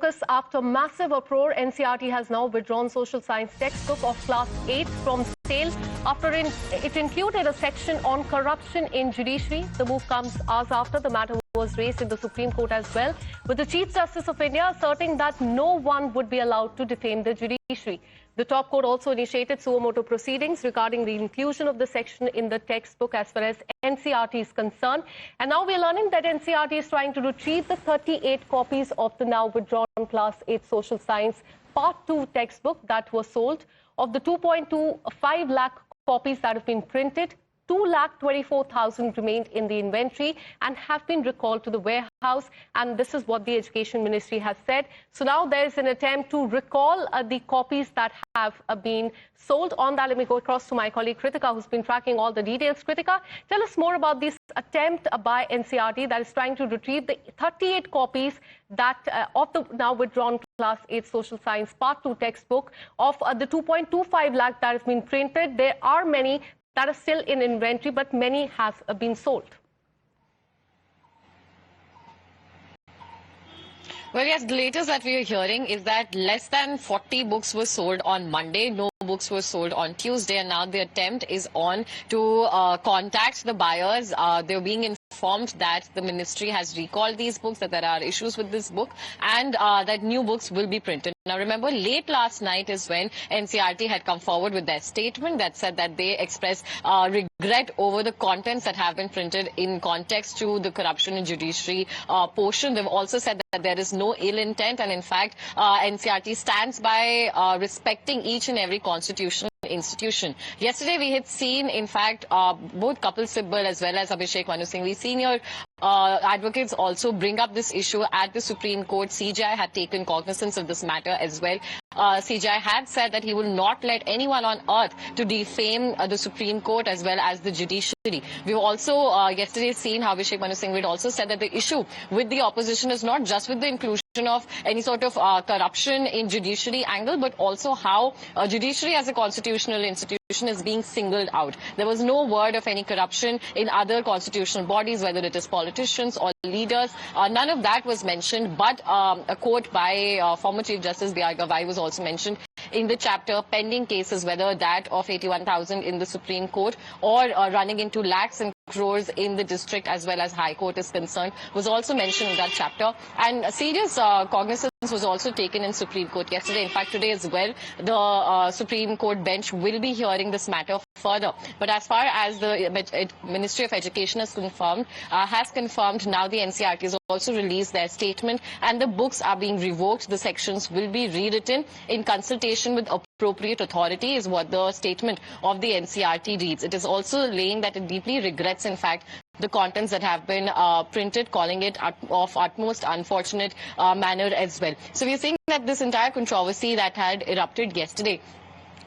focus after massive uproar. NCERT has now withdrawn social science textbook of class 8 from sale after it included a section on corruption in judiciary. The move comes hours after the matter was raised in the Supreme Court as well, with the Chief Justice of India asserting that no one would be allowed to defame the judiciary. The top court also initiated suo motu proceedings regarding the inclusion of the section in the textbook as far as NCERT is concerned. And now we're learning that NCERT is trying to retrieve the 38 copies of the now withdrawn class 8 social science part 2 textbook that was sold. Of the 2.25 lakh copies that have been printed, 2,24,000 remained in the inventory and have been recalled to the warehouse, and this is what the Education Ministry has said. So now there is an attempt to recall the copies that have been sold. On that, let me go across to my colleague Kritika, who's been tracking all the details. Kritika, tell us more about this attempt by NCERT that is trying to retrieve the 38 copies that of the now withdrawn class 8 social science part 2 textbook of the 2.25 lakh that has been printed. There are many that are still in inventory, but many have been sold. Well, yes, the latest that we are hearing is that less than 40 books were sold on Monday. No books were sold on Tuesday, and now the attempt is on to contact the buyers. They're being informed that the ministry has recalled these books, that there are issues with this book, and that new books will be printed. Now, remember, late last night is when NCERT had come forward with their statement that said that they express regret over the contents that have been printed in context to the corruption in judiciary portion. They've also said that there is no ill intent, and in fact, NCERT stands by respecting each and every constitutional institution. Yesterday, we had seen, in fact, both Kapil Sibal as well as Abhishek Manu Singhvi, senior advocates also bring up this issue at the Supreme Court. CJI had taken cognizance of this matter as well. CJI had said that he will not let anyone on earth to defame the Supreme Court as well as the judiciary. We've also yesterday seen how Abhishek Manu Singhvi had also said that the issue with the opposition is not just with the inclusion of any sort of corruption in judiciary angle, but also how judiciary as a constitutional institution is being singled out. There was no word of any corruption in other constitutional bodies, whether it is politicians or leaders. None of that was mentioned, but a quote by former Chief Justice B.R. Gavai was also mentioned in the chapter. Pending cases, whether that of 81,000 in the Supreme Court or running into lakhs and crores in the district as well as High Court is concerned, was also mentioned in that chapter. And a serious cognizance was also taken in Supreme Court yesterday. In fact, today as well, the Supreme Court bench will be hearing this matter further. But as far as the Ministry of Education has confirmed now the NCERT has also released their statement, and the books are being revoked. The sections will be rewritten in consultation with appropriate authority, is what the statement of the NCERT reads. It is also laying that it deeply regrets, in fact, the contents that have been printed, calling it of utmost unfortunate manner as well. So we are seeing that this entire controversy that had erupted yesterday,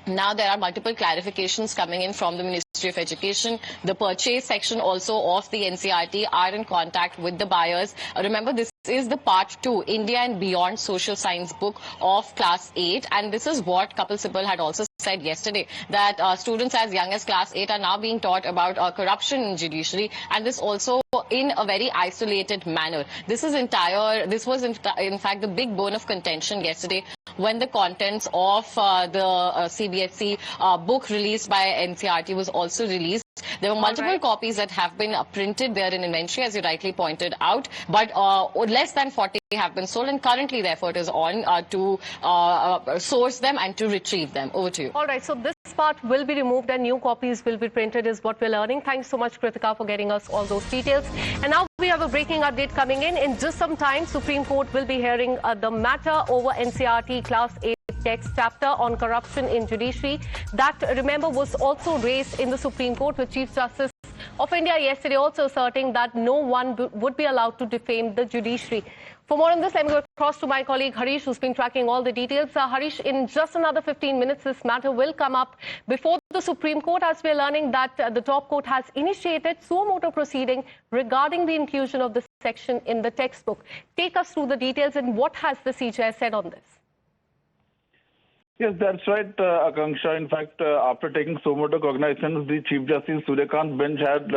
now there are multiple clarifications coming in from the Ministry of Education. The purchase section also of the NCERT are in contact with the buyers. Remember, this is the part 2, India and Beyond Social Science book of class 8. And this is what Kapil Sibal had also said yesterday, that students as young as class 8 are now being taught about corruption in judiciary, and this also in a very isolated manner. This was in fact the big bone of contention yesterday when the contents of the CBSE book released by NCERT was also released. There were multiple copies that have been printed there in inventory, as you rightly pointed out, but less than 40 have been sold, and currently the effort is on to source them and to retrieve them. Over to you. All right, so this part will be removed and new copies will be printed is what we're learning. Thanks so much, Kritika, for getting us all those details. And now we have a breaking update coming in. In just some time, Supreme Court will be hearing the matter over NCERT Class 8 text chapter on corruption in judiciary. That, remember, was also raised in the Supreme Court, with Chief Justice of India yesterday also asserting that no one would be allowed to defame the judiciary. For more on this, let me go across to my colleague Harish, who's been tracking all the details. Harish, in just another 15 minutes, this matter will come up before the Supreme Court, as we're learning that the top court has initiated suo motu proceeding regarding the inclusion of this section in the textbook. Take us through the details, and what has the CJI said on this? Yes, that's right, Akanksha. In fact, after taking suo motu cognizance, the Chief Justice Suryakant bench had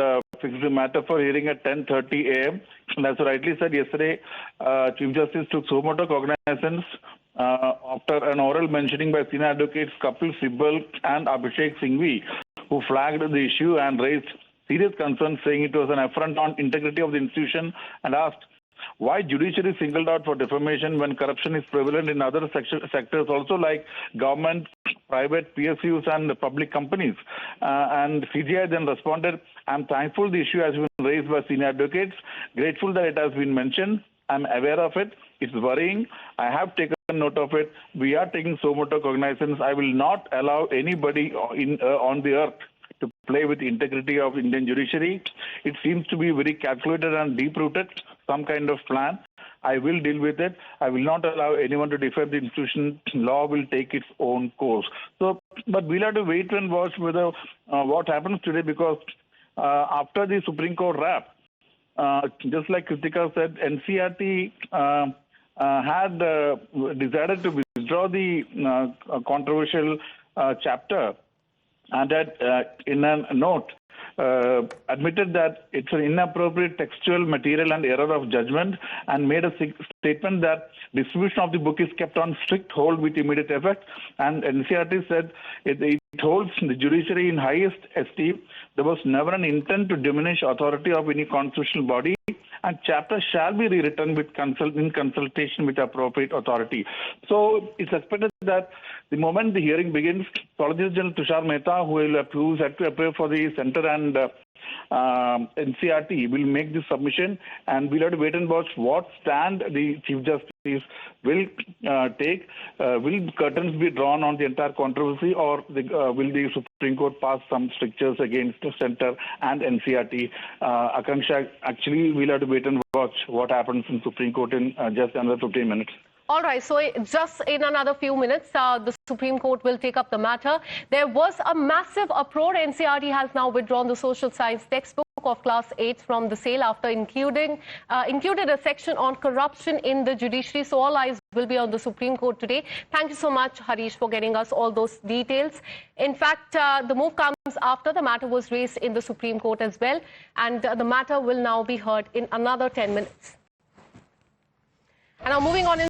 fixed the matter for hearing at 10:30 a.m. And as rightly said yesterday, Chief Justice took so much cognizance after an oral mentioning by senior advocates Kapil Sibal and Abhishek Singhvi, who flagged the issue and raised serious concerns, saying it was an affront on integrity of the institution, and asked why judiciary singled out for defamation when corruption is prevalent in other sectors also, like government, private PSUs and public companies. And CJI then responded, I'm thankful the issue has been raised by senior advocates, grateful that it has been mentioned, I'm aware of it, it's worrying, I have taken note of it, we are taking so much cognizance, I will not allow anybody on the earth to play with the integrity of Indian judiciary. It seems to be very calculated and deep-rooted, some kind of plan. I will deal with it. I will not allow anyone to defame the institution. Law will take its own course. So, but we'll have to wait and watch whether what happens today, because after the Supreme Court wrap, just like Kritika said, NCERT had decided to withdraw the controversial chapter, and that in a note admitted that it's an inappropriate textual material and error of judgment, and made a statement that distribution of the book is kept on strict hold with immediate effect. And NCERT said it holds the judiciary in highest esteem. There was never an intent to diminish authority of any constitutional body, and chapter shall be rewritten in consultation with appropriate authority. So it's expected that the moment the hearing begins, Solicitor General Tushar Mehta, who is set to appear for the centre and NCERT, will make this submission, and we'll have to wait and watch what stand the Chief Justice will take. Will curtains be drawn on the entire controversy, or will the Supreme Court pass some strictures against the centre and NCERT? Akanksha, actually, we'll have to wait and watch what happens in Supreme Court in just another 15 minutes. All right, so just in another few minutes, the Supreme Court will take up the matter. There was a massive uproar. NCERT has now withdrawn the social science textbook of class 8 from the sale after included a section on corruption in the judiciary. So all eyes will be on the Supreme Court today. Thank you so much, Harish, for getting us all those details. In fact, the move comes after the matter was raised in the Supreme Court as well, and the matter will now be heard in another 10 minutes. And now moving on in